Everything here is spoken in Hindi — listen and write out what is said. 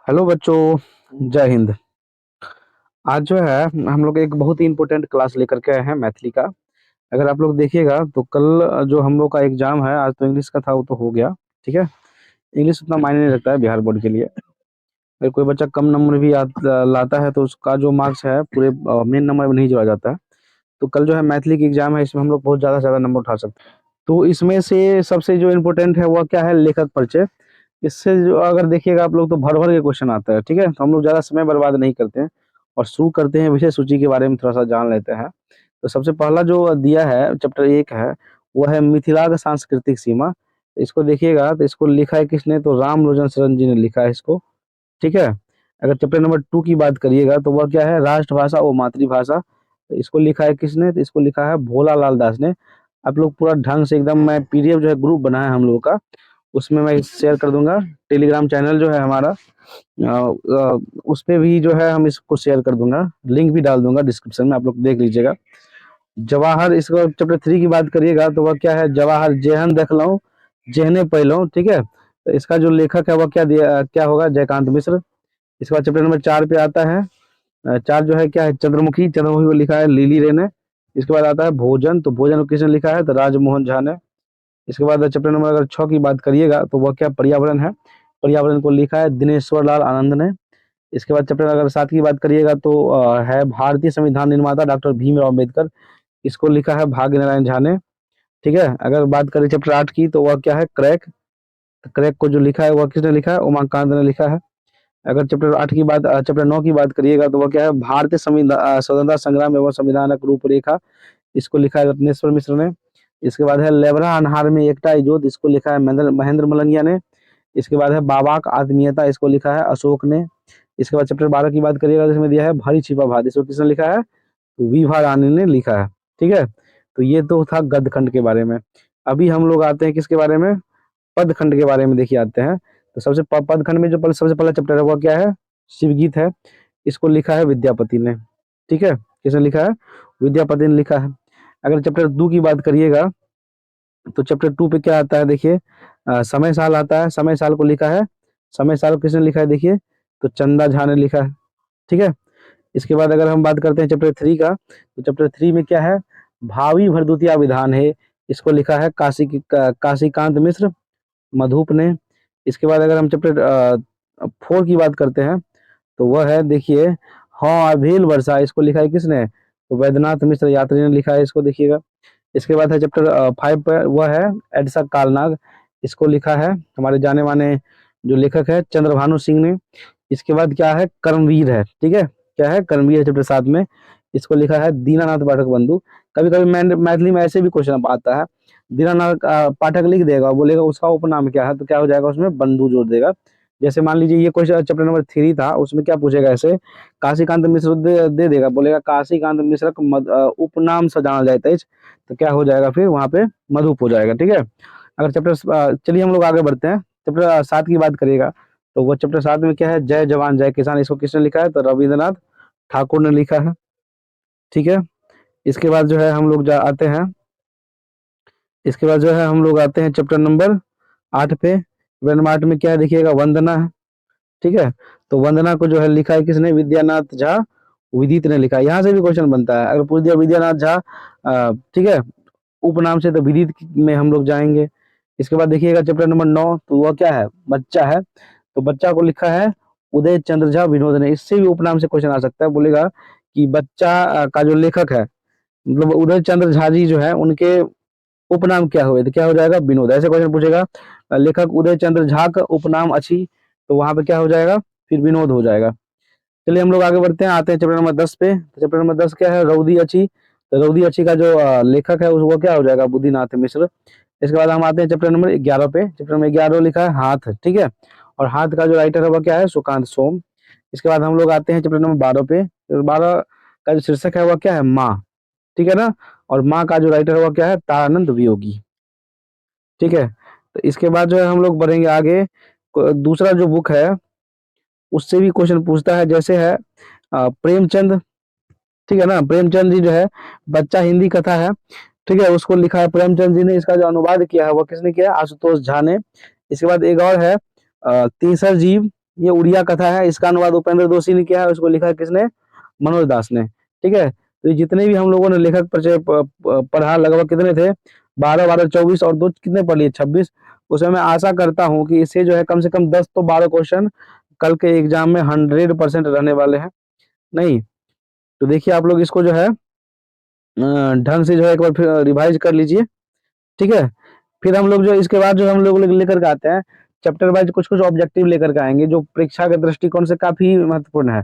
हेलो बच्चों, जय हिंद। आज जो है हम लोग एक बहुत ही इम्पोर्टेंट क्लास लेकर के आए हैं मैथिली का। अगर आप लोग देखिएगा तो कल जो हम लोग का एग्जाम है, आज तो इंग्लिश का था, वो तो हो गया। ठीक है। इंग्लिश उतना मायने नहीं रखता है बिहार बोर्ड के लिए। अगर कोई बच्चा कम नंबर भी लाता है तो उसका जो मार्क्स है पूरे मेन नंबर में नहीं जोड़ा जाता है। तो कल जो है मैथिली की एग्जाम है, इसमें हम लोग बहुत ज़्यादा से ज़्यादा नंबर उठा सकते हैं। तो इसमें से सबसे जो इम्पोर्टेंट है वह क्या है, लेखक परिचय। इससे जो अगर देखिएगा आप लोग तो भर भर के क्वेश्चन आता है। ठीक है, तो हम लोग ज़्यादा समय बर्बाद नहीं करते हैं और शुरू करते हैं विषय सूची के बारे में थोड़ा सा जान लेते हैं। तो सबसे पहला जो दिया है चैप्टर 1 है, वो है मिथिला का सांस्कृतिक सीमा। इसको देखिएगा तो इसको लिखा है किसने, तो राम लोचन शरण जी ने लिखा है इसको। ठीक है। अगर चैप्टर नंबर 2 की बात करिएगा तो वह क्या है, राष्ट्रभाषा और मातृभाषा। तो इसको लिखा है किसने, तो इसको लिखा है भोला लाल दास ने। आप लोग पूरा ढंग से एकदम, मैं पीडीएफ जो है ग्रुप बना है हम लोगों का, उसमें मैं शेयर कर दूंगा। टेलीग्राम चैनल जो है हमारा, उस पे भी जो है हम इसको शेयर कर दूंगा, लिंक भी डाल दूंगा डिस्क्रिप्शन में, आप लोग देख लीजिएगा। जवाहर, इसको चैप्टर 3 की बात करिएगा तो वह क्या है, जवाहर जेहन देख लो जेहने पहलो। ठीक है। तो इसका जो लेखक है वह क्या दिया, क्या होगा, जयकांत मिश्र। इसके बाद चैप्टर नंबर 4 पे आता है। 4 जो है क्या है, चंद्रमुखी। चंद्रमुखी को लिखा है लिली रे ने। इसके बाद आता है भोजन, तो भोजन को किसने लिखा है, तो राजमोहन झा ने। इसके बाद चैप्टर नंबर अगर 6 की बात करिएगा तो वह क्या, पर्यावरण है। पर्यावरण को लिखा है दिनेश्वर लाल आनंद ने। इसके बाद चैप्टर अगर 7 की बात करिएगा तो है भारतीय संविधान निर्माता डॉक्टर भीमराव अम्बेडकर। इसको लिखा है भाग्य नारायण झा ने। ठीक है। अगर बात करें चैप्टर 8 की तो वह क्या है, क्रैक। तो क्रैक को जो लिखा है वह किसने लिखा है, उमाकांत ने लिखा है। अगर चैप्टर 9 की बात करिएगा तो वह क्या है, भारतीय संविधान स्वतंत्रता संग्राम एवं संविधानक रूपरेखा। इसको लिखा है रत्नेश्वर मिश्र ने। इसके बाद है लेबरा अनहार में एकता इजोत। इसको लिखा है महेंद्र महेंद्र मलंगिया ने। इसके बाद है बाबाक आत्मीयता। इसको लिखा है अशोक ने। इसके बाद चैप्टर 12 की बात करिएगा तो इसमें दिया है भारी छिपा भात। इसको किसने लिखा है, तो विभा रानी ने लिखा है। ठीक है। तो ये तो था गद्य खंड के बारे में। अभी हम लोग आते हैं किसके बारे में, पद खंड के बारे में। देखिए आते हैं तो सबसे पद खंड में जो सबसे पहला चैप्टर है वो क्या है, शिवगीत है। इसको लिखा है विद्यापति ने। ठीक है, किसने लिखा है, विद्यापति ने लिखा है। अगर चैप्टर 2 की बात करिएगा तो चैप्टर 2 पे क्या आता है, देखिए समय साल आता है। समय साल को लिखा है, समय साल को किसने लिखा है, देखिए तो चंदा झा ने लिखा है। ठीक है। इसके बाद अगर हम बात करते हैं चैप्टर 3 का, तो चैप्टर 3 में क्या है, भावी भरदुतिया विधान है। इसको लिखा है काशीकांत मिश्र मधुप ने। इसके बाद अगर हम चैप्टर 4 की बात करते हैं तो वह है, देखिए हाँ अभील वर्षा। इसको लिखा है किसने, तो वैद्यनाथ मिश्र यात्री ने लिखा है। इसको देखिएगा। इसके बाद है चैप्टर 5 पर, वह है एडसा कालनाग। इसको लिखा है हमारे जाने माने जो लेखक है चंद्रभानु सिंह ने। इसके बाद क्या है, कर्मवीर है। ठीक है, क्या है, कर्मवीर है चैप्टर 7 में। इसको लिखा है दीनानाथ पाठक बंधु। कभी कभी मैथिली में ऐसे भी क्वेश्चन आता है, दीनानाथ पाठक लिख देगा, बोलेगा उसका उपनाम क्या है, तो क्या हो जाएगा, उसमें बंधु जोड़ देगा। जैसे मान लीजिए ये क्वेश्चन चैप्टर नंबर 3 था, उसमें क्या पूछेगा, ऐसे काशीकांत मिश्र दे देगा, बोलेगा काशीकांत मिश्र उपनाम से जाना जाता है। तो क्या हो जाएगा, फिर वहां पे मधुप हो जाएगा। ठीक है। अगर चलिए हम लोग आगे बढ़ते हैं। चैप्टर 7 की बात करिएगा तो वो चैप्टर 7 में क्या है, जय जवान जय किसान। इसको किसने लिखा है, तो रविंद्रनाथ ठाकुर ने लिखा है। ठीक है। इसके बाद जो है हम लोग आते हैं, इसके बाद जो है हम लोग आते हैं चैप्टर नंबर 8 पे। चैप्टर नंबर 8 में क्या है, देखिएगा वंदना है। ठीक है। तो वंदना को जो है लिखा है किसने, विद्यानाथ झा विदित ने लिखा है। यहाँ से भी क्वेश्चन बनता है, अगर पूछ दिया विद्यानाथ झा ठीक है उपनाम से, तो विदित में हम लोग जाएंगे। इसके बाद देखिएगा चैप्टर नंबर 9, तो वह क्या है, बच्चा है। तो बच्चा को लिखा है उदय चंद्र झा विनोद ने। इससे भी उपनाम से क्वेश्चन आ सकता है, बोलेगा कि बच्चा का जो लेखक है, मतलब उदय चंद्र झा जी जो है, उनके उपनाम क्या हुए, तो क्या हो जाएगा, विनोद। ऐसे क्वेश्चन पूछेगा, लेखक उदय चंद्र झा का उपनाम अच्छी, तो वहां पे क्या हो जाएगा, फिर विनोद हो जाएगा। चलिए हम लोग आगे बढ़ते हैं, आते हैं चैप्टर नंबर 10 पे। तो चैप्टर नंबर 10 क्या है, रौदी अच्छी। तो रौदी अच्छी का जो लेखक है वो क्या हो जाएगा, बुद्धिनाथ मिश्र। इसके बाद हम आते हैं चैप्टर नंबर 11 पे। चैप्टर नंबर 11 लिखा है हाथ। ठीक है। और हाथ का जो राइटर है वो क्या है, सुकांत सोम। इसके बाद हम लोग आते हैं चैप्टर नंबर 12 पे। चैप्टर 12 का जो शीर्षक है वह क्या है, माँ। ठीक है ना। और माँ का जो राइटर है वह क्या है, तारानंद वियोगी। ठीक है। तो इसके बाद जो है हम लोग बढ़ेंगे आगे। दूसरा जो बुक है उससे भी क्वेश्चन पूछता है, जैसे है प्रेमचंद। ठीक है ना, प्रेमचंद जी जो है बच्चा हिंदी कथा है। ठीक है, उसको लिखा है प्रेमचंद जी ने। इसका जो अनुवाद किया है वो किसने किया है, आशुतोष झा ने। इसके बाद एक और है तीसर जीव। ये उड़िया कथा है, इसका अनुवाद उपेंद्र दोषी ने किया है, उसको लिखा है किसने? मनोज दास ने। ठीक है, तो ये जितने भी हम लोगों ने लेखक परिचय पढ़ा, लगभग कितने थे? 12 12 24 और दो कितने पढ़ लिए? 26। उसमें मैं आशा करता हूँ कि इससे जो है कम से कम 10 तो 12 क्वेश्चन कल के एग्जाम में 100% रहने वाले हैं। नहीं तो देखिए आप लोग इसको जो है ढंग से जो है एक बार फिर रिवाइज कर लीजिए। ठीक है, फिर हम लोग जो इसके बाद जो हम लोग लेकर के आते हैं चैप्टर वाइज कुछ कुछ ऑब्जेक्टिव लेकर के आएंगे जो परीक्षा के दृष्टिकोण से काफी महत्वपूर्ण है।